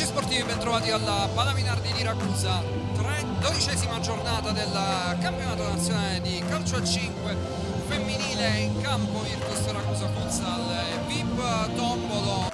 sportivi, bentrovati alla Palaminardi di Ragusa, 12ª giornata del campionato nazionale di calcio a 5 femminile. In campo Virtus Ragusa Futsal e VIP Tombolo.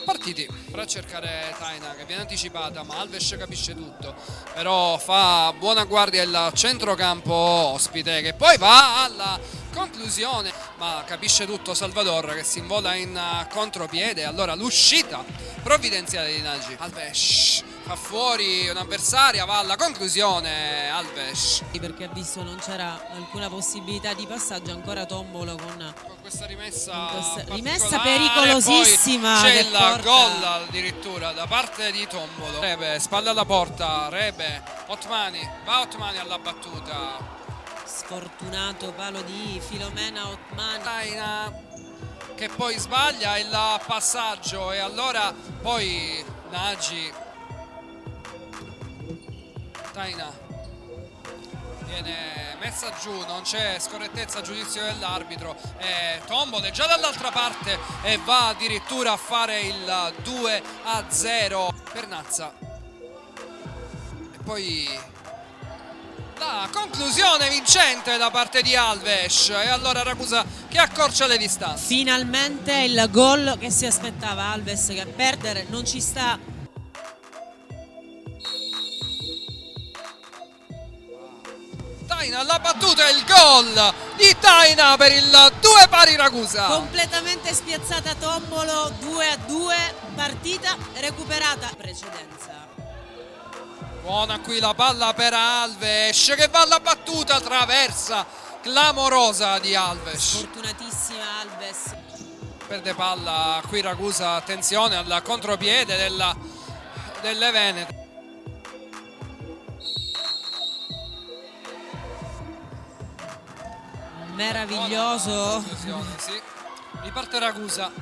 Partiti per cercare Taina, che viene anticipata, ma Alves capisce tutto, però fa buona guardia il centrocampo ospite, che poi va alla conclusione, ma capisce tutto Salvador, che si invola in contropiede. Allora l'uscita provvidenziale di Nagy. Alves fa fuori un'avversaria, va alla conclusione Alves, perché ha visto non c'era alcuna possibilità di passaggio. Ancora Tombolo con questa rimessa pericolosissima. C'è che il porta... gol addirittura da parte di Tombolo. Rebe, spalla alla porta, Rebe, Otmani, va Otmani alla battuta. Sfortunato palo di Filomena Otmani. Taina che poi sbaglia il passaggio, e allora poi Nagy. Taina viene messa giù, non c'è scorrettezza a giudizio dell'arbitro, e Tombolo è già dall'altra parte e va addirittura a fare il 2-0 per Nazza. E poi la conclusione vincente da parte di Alves, e allora Ragusa che accorcia le distanze. Finalmente il gol che si aspettava Alves, che a perdere non ci sta. Taina alla battuta, il gol di Taina per il 2-2 Ragusa. Completamente spiazzata Tombolo, 2-2, partita recuperata. Precedenza. Buona qui la palla per Alves, che va alla battuta, traversa clamorosa di Alves. Sfortunatissima Alves. Perde palla qui Ragusa, attenzione al contropiede delle Venete. Meraviglioso. Sì. Riparte Ragusa.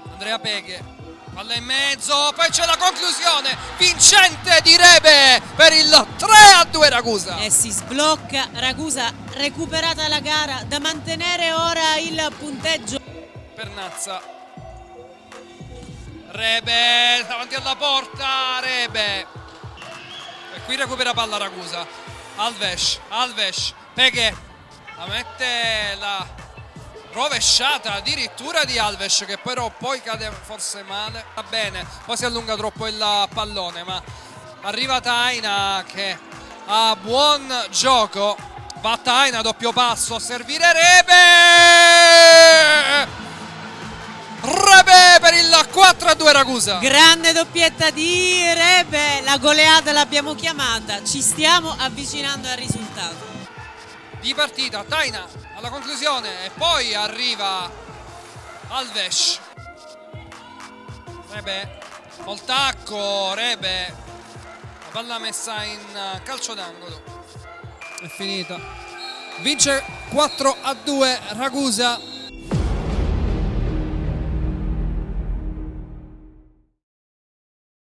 Andrea Peghe, palla in mezzo, poi c'è la conclusione vincente di Rebe per il 3-2 Ragusa. E si sblocca Ragusa, recuperata la gara, da mantenere ora il punteggio. Per Nazza, Rebe davanti alla porta, Rebe, e qui recupera palla Ragusa. Alves, Peghe la mette, la rovesciata addirittura di Alves, che però poi cade forse male. Va bene, poi si allunga troppo il pallone, ma arriva Taina che ha buon gioco. Va Taina, doppio passo a servire Rebe per il 4-2 Ragusa. Grande doppietta di Rebe, la goleata l'abbiamo chiamata, ci stiamo avvicinando al risultato. Di partita, Taina alla conclusione, e poi arriva Alves. Rebe col tacco, Rebe, la palla messa in calcio d'angolo. È finita. Vince 4-2 Ragusa.